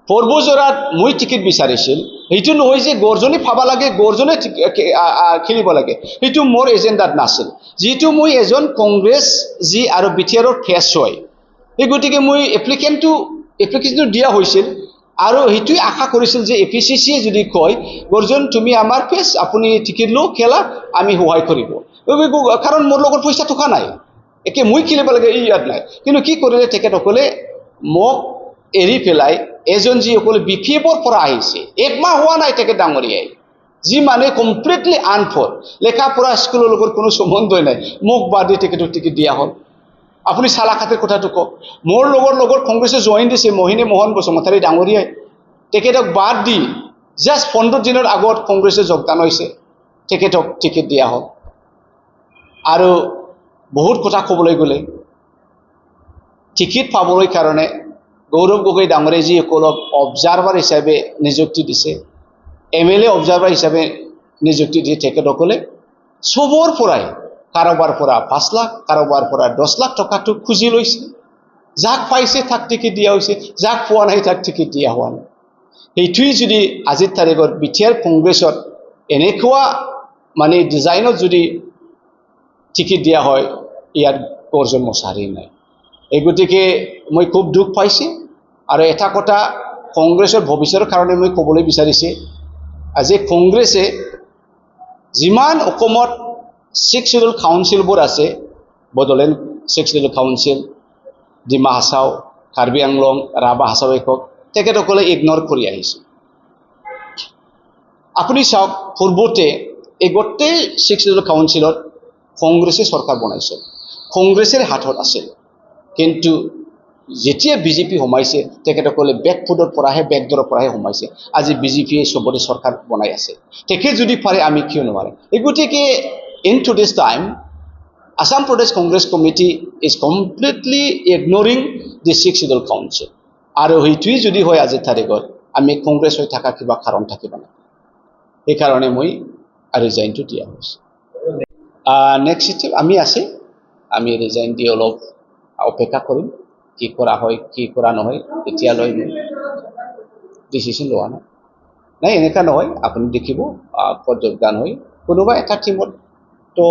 পৰ্বজোৰাত মই টিকেট বিচাৰিছিল সেইটো নহয় যে গৰ্জনে পাব লাগে গৰ্জনে খেলিব লাগে সেইটো মোৰ এজেণ্ডাত নাছিল যেটো মই এজন কংগ্ৰেছ জি আৰু বিটিআৰৰ ফেস হয় এই গতিকে মই এপ্লিকেশনটো দিয়া হৈছিল আৰু হেতুই আশা কৰিছিল যে এপিসিসি যদি কয় গৰ্জন তুমি আমাৰ ফেস আপুনি টিকেট লো খেলা আমি সহায় কৰিব কাৰণ মোৰ লগত পইচা থকা নাই একে মই খেলিব লাগে ইয়াত নাই কিন্তু কি কৰিলে তেখেতসকলে মোক এৰি পেলাই এজন যি সকলে বিপিএফৰ পৰা আহিছে এক মাহ হোৱা নাই তেখেত ডাঙৰীয়াই যি মানে কমপ্লিটলি আনফৰ লেখা পঢ়া স্কুলৰ লগত কোনো সম্বন্ধই নাই মোক বাদি টিকেট দিয়া হ'ল আপুনি চালাকাতেৰ কথাটো কওক মোৰ লগৰ কংগ্ৰেছে জয়েন দিছে মোহিনী মোহন বসুমতাৰী ডাঙৰীয়াই তেখেতক বাদ দি জাস্ট 15 দিনৰ আগত কংগ্ৰেছে যোগদান হৈছে তেখেতক টিকেট দিয়া হ'ল আৰু বহুত কথা ক'বলৈ গ'লে টিকেট পাবলৈ কাৰণে গৌৰৱ গগৈ ডাঙৰীয়াই যি সকলক অবজাৰভাৰ হিচাপে নিযুক্তি দিছে এমএলএ অবজাৰভাৰ হিচাপে নিযুক্তি দিয়ে তেখেতসকলে সবৰ পৰাই কাৰোবাৰ পৰা 5 লাখ কাৰোবাৰ পৰা 10 লাখ টকাটো খুজি লৈছে যাক পাইছে তাক টিকেট দিয়া হৈছে যাক পোৱা নাই তাক টিকেট দিয়া হোৱা নাই এইটোই যদি আজিৰ তাৰিখত বিটিআৰ কংগ্ৰেছত এনেকুৱা মানে ডিজাইনত যদি টিকেট দিয়া হয় ইয়াত গৰ্জন মছাৰি নাই এই গতিকে মই খুব দুখ পাইছে আৰু এটা কথা কংগ্ৰেছৰ ভৱিষ্যতৰ কাৰণে মই ক'বলৈ বিচাৰিছে আজি কংগ্ৰেছে যিমান অসমত 6 শিডিউল কাউন্সিলবোৰ আছে বডলেণ্ড 6 শিডিউল কাউন্সিল ডিমা হাছাও কাৰ্বি আংলং ৰাভা হাছাও একক তেখেতসকলে ইগনোৰ কৰি আহিছে আপুনি চাওক পূৰ্বতে এই গোটেই 6 শিডিউল কাউন্সিলত কংগ্ৰেছে চৰকাৰ বনাইছিল কংগ্ৰেছৰ হাতত আছিল কিন্তু যেতিয়া বিজেপি সোমাইছে তেখেতসকলে বেকফুটৰ পৰাহে বেকডৰৰ পৰাহে সোমাইছে আজি বিজেপিয়ে সবতে চৰকাৰ বনাই আছে তেখেত যদি পাৰে আমি কিয় নোৱাৰে এই গতিকে in today's time Assam Pradesh Congress Committee is completely ignoring the 6 schedule council আৰু হেতুই যদি হয় আজি তাৰিখত আমি কংগ্ৰেছ হৈ থাকা কিবা কাৰণ থাকিব না এই কাৰণে মই ৰিজাইনটো দিয়া হৈছে নেক্সট স্টেপ আমি আছে আমি ৰিজাইন দি অলপ অপেক্ষা কৰিম কি কৰা হয় কি কৰা নহয় এতিয়ালৈ ডিসিশন লোৱা নাই এনেকা নহয় আপুনি দেখিব যোগদান হৈ কোনোবা এটা টিমত তো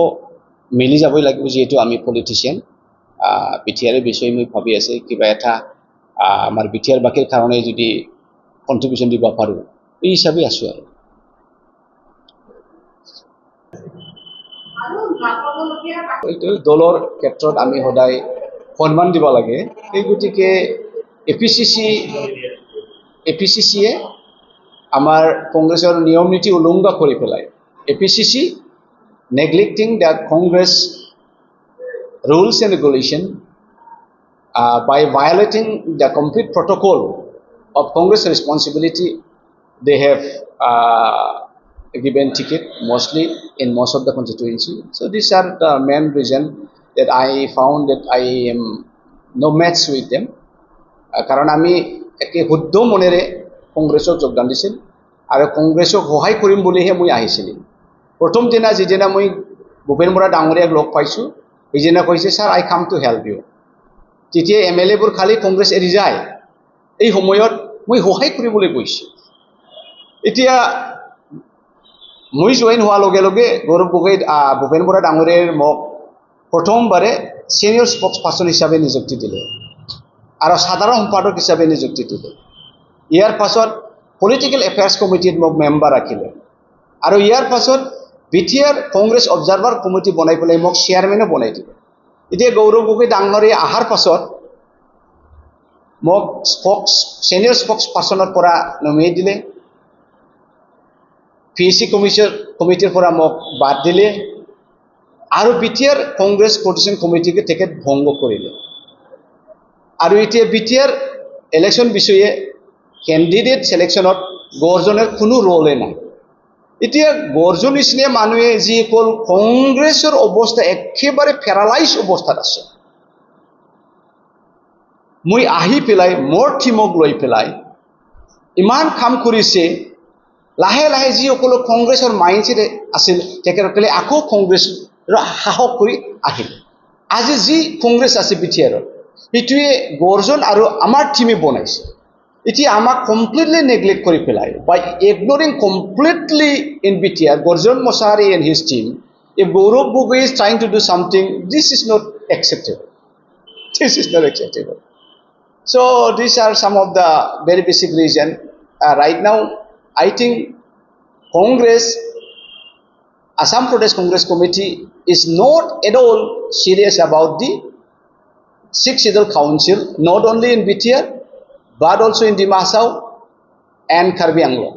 মিলি যাবই লাগিব যেহেতু আমি পলিটিশিয়ান বিটিআৰৰ বিষয়ে মই ভাবি আছে কিবা এটা আমাৰ বিটিআৰ বাকীৰ কাৰণে যদি কন্ট্ৰিবিউশন দিব পাৰো এই হিচাপে আছো আৰু এইটো দলৰ ক্ষেত্ৰত আমি সদায় সন্মান দিব লাগে এই গতিকে এপিসিসিয়ে আমাৰ কংগ্ৰেছৰ নিয়ম নীতি উলংঘা কৰি পেলাই APCC neglecting the Congress rules and regulation by violating the complete protocol of Congress responsibility they have given ticket mostly in most of the constituency so these are the main reason that I found that I am no match with them karon ami eke huddho monere congressok jogdan disil aru congressok hohai korim bolihe moi ahisil প্ৰথম দিনা যেদিনা মই ভূপেন বৰা ডাঙৰীয়াক লগ পাইছো এইদিনা কৈছে sir I come to help you তেতিয়া MLA বোৰ খালি কংগ্ৰেছ এৰি যায় এই সময়ত মই সহায় কৰিবলৈ গৈছো এতিয়া মই জয়েন হোৱাৰ লগে লগে গৌৰৱ গগৈ ভূপেন বৰা ডাঙৰীয়াৰ মোক প্ৰথমবাৰে সিনিয়ৰ স্পোক্স পাৰ্সন হিচাপে নিযুক্তি দিলে আৰু সাধাৰণ সম্পাদক হিচাপে নিযুক্তি দিলে ইয়াৰ পাছত পলিটিক্যাল এফেয়াৰ্স কমিটিত মোক মেম্বাৰ ৰাখিলে আৰু ইয়াৰ পাছত বিটিআৰ কংগ্ৰেছ অবজাৰভাৰ কমিটি বনাই পেলাই মোক চেয়াৰমেনো বনাই দিলে এতিয়া গৌৰৱ গগৈ ডাঙৰীয়া আহাৰ পাছত মোক সিনিয়ৰ স্পোক্স পাৰ্সনৰ পৰা নমিনেট দিলে পিএসি কমিটিৰ পৰা মোক বাদ দিলে আৰু বিটিআৰ কংগ্ৰেছ কোঅৰ্ডিনেশ্যন কমিটিকে তেখেত ভংগ কৰিলে আৰু এতিয়া বিটিআৰ ইলেকশ্যন বিষয়ে ক্যান্ডিডেট সিলেকশনত গৰ্জনৰ কোনো ৰোলে নাই এতিয়া গৰ্জন নিচিনা মানুহে যি কল কংগ্ৰেছৰ অৱস্থা একেবাৰে প্যাৰালাইজ অৱস্থাত আছে মই আহি পেলাই মোৰ টিমক লৈ পেলাই ইমান কাম কৰিছে লাহে লাহে যি সকল কংগ্ৰেছৰ মাইণ্ডছেট আছিল তেখেতসকলে আকৌ কংগ্ৰেছৰ সাহস কৰি আহিল আজি যি কংগ্ৰেছ আছে বিটিআৰৰ সেইটোৱে গৰ্জন আৰু আমাৰ টিমে বনাইছে এটি আমাক কমপ্লিটলি নেগলেক্ট করে পেলায় by ignoring completely in BTR Garjan Mushahary and his team if Gaurav Gogoi is trying to do something, this is not acceptable. This is not acceptable. So these are some of the very basic reason. Right now, I think Congress, Assam Pradesh Congress Committee is not at all serious about the Sikh Scheduled Council, not only in BTR, but also in Dimashao and Karbi Anglong.